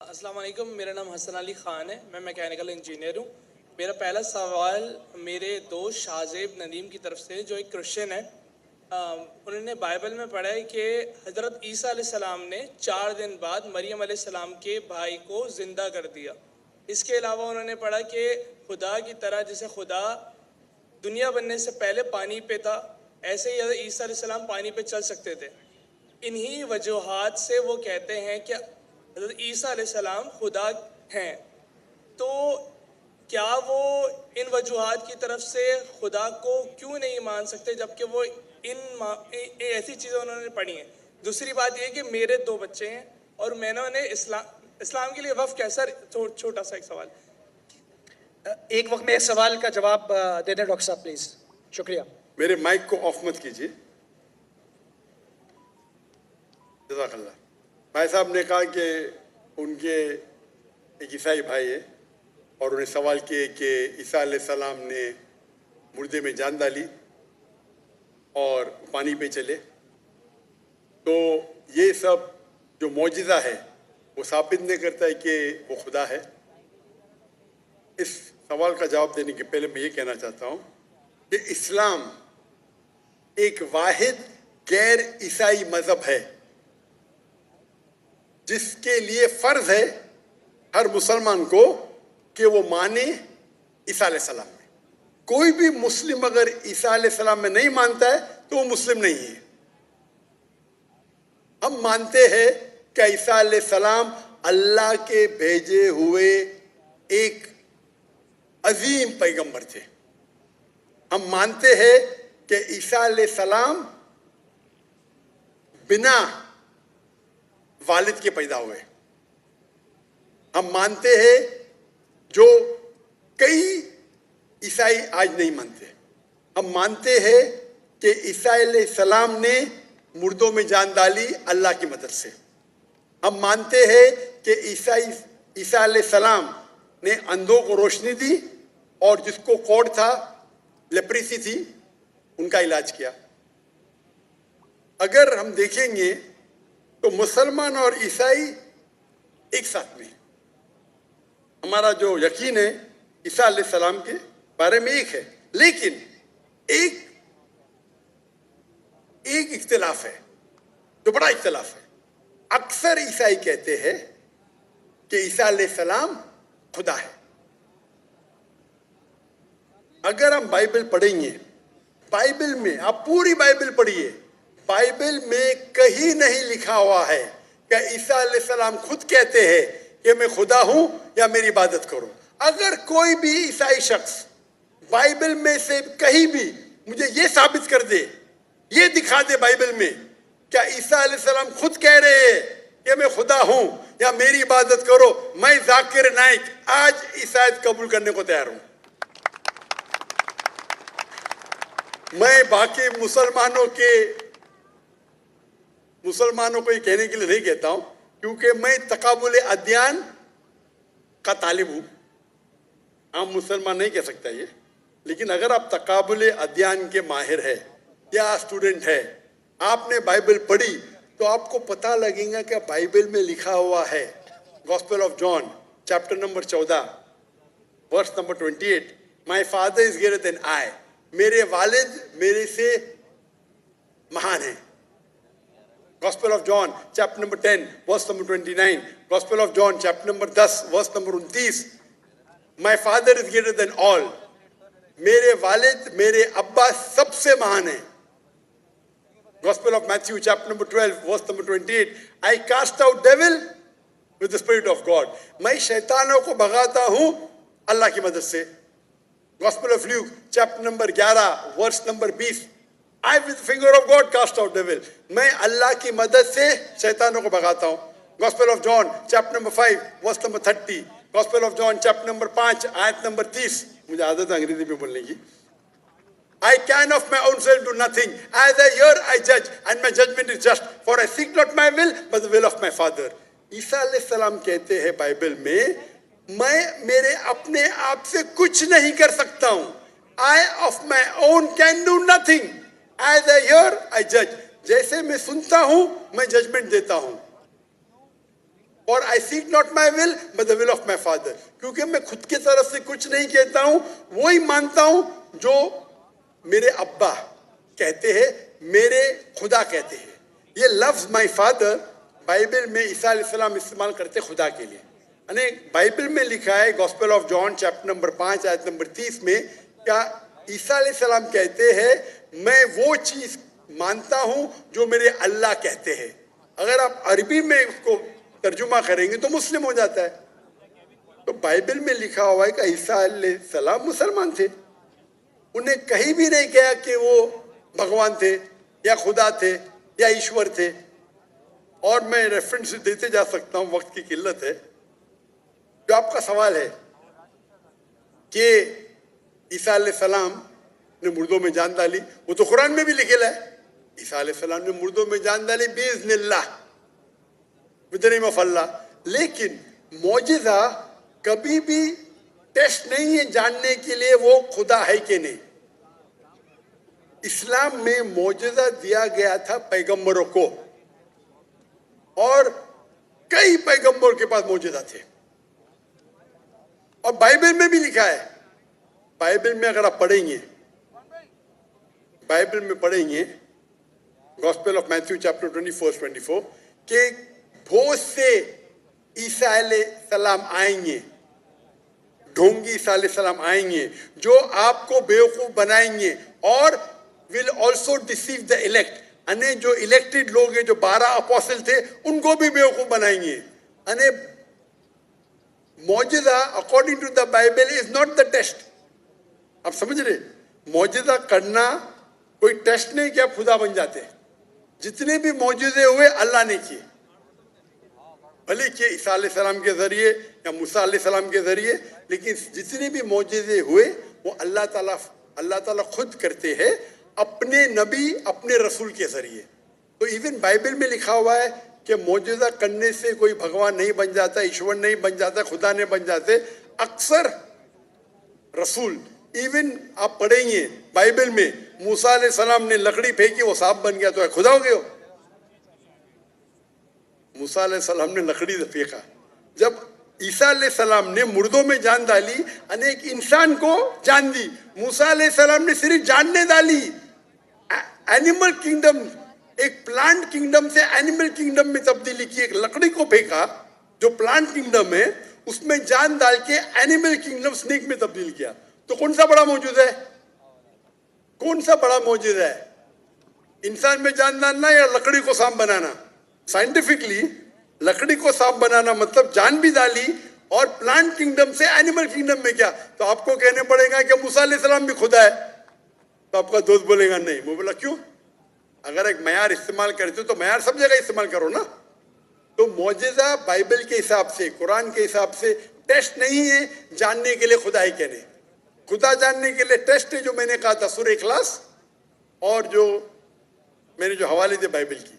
السلام علیکم، میرا نام حسن علی خان ہے، میں میکینیکل انجینئر ہوں۔ میرا پہلا سوال میرے دوست شاہزیب ندیم کی طرف سے، جو ایک کرسچن ہے۔ انہوں نے بائبل میں پڑھا ہے کہ حضرت عیسیٰ علیہ السلام نے 4 دن بعد مریم علیہ السلام کے بھائی کو زندہ کر دیا۔ اس کے علاوہ انہوں نے پڑھا کہ خدا کی طرح جیسے خدا دنیا بننے سے پہلے پانی پہ تھا، ایسے ہی حضرت عیسیٰ علیہ السلام پانی پہ چل سکتے تھے۔ انہی وجوہات سے وہ کہتے ہیں کہ حضرت عیسیٰ علیہ السلام خدا ہیں۔ تو کیا وہ ان وجوہات کی طرف سے خدا کو کیوں نہیں مان سکتے، جبکہ وہ ایسی چیزیں انہوں نے پڑھی ہیں؟ دوسری بات یہ کہ میرے 2 بچے ہیں اور میں نے انہیں اسلام کے لیے وقف کیا؟ سر چھوٹا سا ایک سوال۔ ایک وقت میں ایک سوال کا جواب دے دیں ڈاکٹر صاحب پلیز، شکریہ۔ میرے مائک کو آف مت کیجیے، جزاک اللہ۔ بھائی صاحب نے کہا کہ ان کے ایک عیسائی بھائی ہے اور انہیں سوال کیے کہ عیسیٰ علیہ السلام نے مردے میں جان ڈالی اور پانی پہ چلے، تو یہ سب جو معجزہ ہے وہ ثابت نہیں کرتا ہے کہ وہ خدا ہے۔ اس سوال کا جواب دینے کے پہلے میں یہ کہنا چاہتا ہوں کہ اسلام ایک واحد غیر عیسائی مذہب ہے جس کے لیے فرض ہے ہر مسلمان کو کہ وہ مانے عیسیٰ علیہ السلام میں۔ کوئی بھی مسلم اگر عیسیٰ علیہ السلام میں نہیں مانتا ہے تو وہ مسلم نہیں ہے۔ ہم مانتے ہیں کہ عیسیٰ علیہ السلام اللہ کے بھیجے ہوئے ایک عظیم پیغمبر تھے۔ ہم مانتے ہیں کہ عیسیٰ علیہ السلام بنا والد کے پیدا ہوئے۔ ہم مانتے ہیں جو کئی عیسائی آج نہیں مانتے۔ ہم مانتے ہیں کہ عیسیٰ علیہ السلام نے مردوں میں جان ڈالی اللہ کی مدد سے۔ ہم مانتے ہیں کہ عیسیٰ علیہ السلام نے اندھوں کو روشنی دی اور جس کو کوڑ تھا، لیپریسی تھی، ان کا علاج کیا۔ اگر ہم دیکھیں گے تو مسلمان اور عیسائی ایک ساتھ میں، ہمارا جو یقین ہے عیسیٰ علیہ السلام کے بارے میں ایک ہے، لیکن ایک اختلاف ہے جو بڑا اختلاف ہے۔ اکثر عیسائی کہتے ہیں کہ عیسیٰ علیہ السلام خدا ہے۔ اگر ہم بائبل پڑھیں گے، بائبل میں آپ پوری بائبل پڑھیے، بائبل میں کہیں نہیں لکھا ہوا ہے کہ عیسیٰ علیہ السلام خود کہتے ہیں کہ میں خدا ہوں یا میری عبادت کرو۔ اگر کوئی بھی عیسائی شخص بائبل میں سے کہیں بھی مجھے یہ ثابت کر دے، یہ دکھا دے بائبل میں کیا عیسیٰ علیہ السلام خود کہہ رہے ہیں کہ میں خدا ہوں یا میری عبادت کرو، میں ذاکر نائک آج عیسائیت قبول کرنے کو تیار ہوں۔ میں باقی مسلمانوں کو یہ کہنے کے لیے نہیں کہتا ہوں، کیونکہ میں تقابل ادیان کا طالب ہوں۔ عام مسلمان نہیں کہہ سکتا یہ، لیکن اگر آپ تقابل ادیان کے ماہر ہیں یا اسٹوڈنٹ ہے، آپ نے بائبل پڑھی تو آپ کو پتہ لگے گا کہ بائبل میں لکھا ہوا ہے، gospel of John chapter number 14 verse number 28، my father is greater than I, میرے والد میرے سے مہان ہیں۔ Gospel of John chapter number 10 verse number 29, Gospel of John chapter number 10 verse number 29، my father is greater than all، میرے والد میرے ابا سب سے مہان ہیں۔ Gospel of Matthew chapter number 12 verse number 28، I cast out devil with the spirit of God، میں شیطانوں کو بھگاتا ہوں اللہ کی مدد سے۔ Gospel of Luke chapter number 11 verse number 20، I with the finger of God cast out devil، میں اللہ کی مدد سے شیطانوں کو بھگاتا ہوں۔ Gospel of John chapter number 5 verse number 30، Gospel of John chapter number 5 آیت نمبر 30، مجھے عادت ہے انگریزی میں بولنے کی۔ I can of my own self do nothing، as I hear I judge and my judgment is just، for I seek not my will but the will of my Father۔ عیسیٰ علیہ السلام کہتے ہیں بائبل میں، میں میرے اپنے آپ سے کچھ نہیں کر سکتا ہوں، I of my own can do nothing، as I hear I judge، جیسے میں سنتا ہوں میں ججمنٹ دیتا ہوں۔ اور I seek not my will but the will of my father. کیونکہ میں خود کی طرف سے کچھ نہیں کہتا ہوں, وہی مانتا ہوں جو میرے ابا کہتے ہیں, میرے خدا کہتے ہیں. یہ لفظ my father بائبل میں عیسیٰ علیہ السلام استعمال کرتے خدا کے لیے. یعنی بائبل میں لکھا ہے gospel of John chapter number 5 آیت نمبر 30 میں, کیا عیسیٰ علیہ السلام کہتے ہیں میں وہ چیز مانتا ہوں جو میرے اللہ کہتے ہیں. اگر آپ عربی میں اس کو ترجمہ کریں گے تو مسلم ہو جاتا ہے. تو بائبل میں لکھا ہوا ہے کہ عیسیٰ علیہ السلام مسلمان تھے, انہیں کہیں بھی نہیں کہا کہ وہ بھگوان تھے یا خدا تھے یا ایشور تھے. اور میں ریفرنس دیتے جا سکتا ہوں, وقت کی قلت ہے. جو آپ کا سوال ہے کہ عیسیٰ علیہ السلام نے مردوں میں جان ڈالی, وہ تو قرآن میں بھی لکھا ہے, عیسیٰ علیہ السلام نے مردوں میں جان ڈالی باذن اللہ, with the name of اللہ. لیکن معجزہ کبھی بھی ٹیسٹ نہیں ہے جاننے کے لیے وہ خدا ہے کہ نہیں. اسلام میں معجزہ دیا گیا تھا پیغمبروں کو, اور کئی پیغمبروں کے پاس معجزہ تھے. اور بائبل میں بھی لکھا ہے, بائبل میں اگر آپ پڑھیں گے, بائبل میں پڑھیں گے گوسپل آف میتھیو چیپٹر 24 کہ بہت سے عیسیٰ علیہ السلام آئیں گے, ڈھونگی عیسیٰ علیہ السلام آئیں گے جو آپ کو بیوقوف بنائیں گے, اور will also deceive the elect. یعنی جو الیکٹڈ لوگ ہیں, جو 12 اپوسل تھے, ان کو بھی بیوقوف بنائیں گے. یعنی معجزہ according to the Bible is not the test. آپ سمجھ رہے, معجزہ کرنا کوئی ٹیسٹ نہیں کہ آپ خدا بن جاتے. جتنے بھی معجزے ہوئے اللہ نے کیے, بھلے کہ عیسیٰ علیہ السلام کے ذریعے یا موسیٰ علیہ السلام کے ذریعے, لیکن جتنے بھی معجزے ہوئے وہ اللہ تعالیٰ خود کرتے ہیں اپنے نبی, اپنے رسول کے ذریعے. تو ایون بائبل میں لکھا ہوا ہے کہ معجزہ کرنے سے کوئی بھگوان نہیں بن جاتا, ایشور نہیں بن جاتا, خدا نہیں بن جاتے. اکثر رسول, ایون آپ پڑھیں گے بائبل میں, موسیٰ علیہ السلام نے لکڑی پھینکی وہ سانپ بن گیا, تو ہے خدا ہو گئے ہو. موسیٰ علیہ السلام نے لکڑی پھینکا. جب عیسیٰ علیہ السلام نے مردوں میں جان ڈالی, ایک انسان کو جان دی. موسیٰ علیہ السلام نے صرف جاننے ڈالی. اینیمل کنگڈم, ایک پلانٹ کنگڈم سے اینیمل کنگڈم میں تبدیلی کی. ایک لکڑی کو پھینکا جو پلانٹ کنگڈم ہے, اس میں جان ڈال کے اینیمل کنگڈم سنیک میں تبدیل کیا. تو کون سا بڑا معجزہ ہے؟ کون سا بڑا معجزہ ہے؟ انسان میں جان ڈالنا یا لکڑی کو سانپ بنانا؟ سائنٹیفکلی لکڑی کو سانپ بنانا مطلب جان بھی ڈالی, اور پلانٹ کنگڈم سے اینیمل کنگڈم میں کیا. تو آپ کو کہنے پڑے گا کہ موسیٰ علیہ السلام بھی خدا ہے. تو آپ کا دوست بولے گا نہیں. وہ بولا کیوں؟ اگر ایک معیار استعمال کرتے ہو تو معیار سب جگہ استعمال کرو نا. تو معجزہ بائبل کے حساب سے, قرآن کے حساب سے ٹیسٹ نہیں ہے جاننے کے لیے خدا ہی کہنے. خدا جاننے کے لیے ٹیسٹ ہے جو میں نے کہا تھا سورہ اخلاص, اور جو میں نے جو حوالے تھے بائبل کی.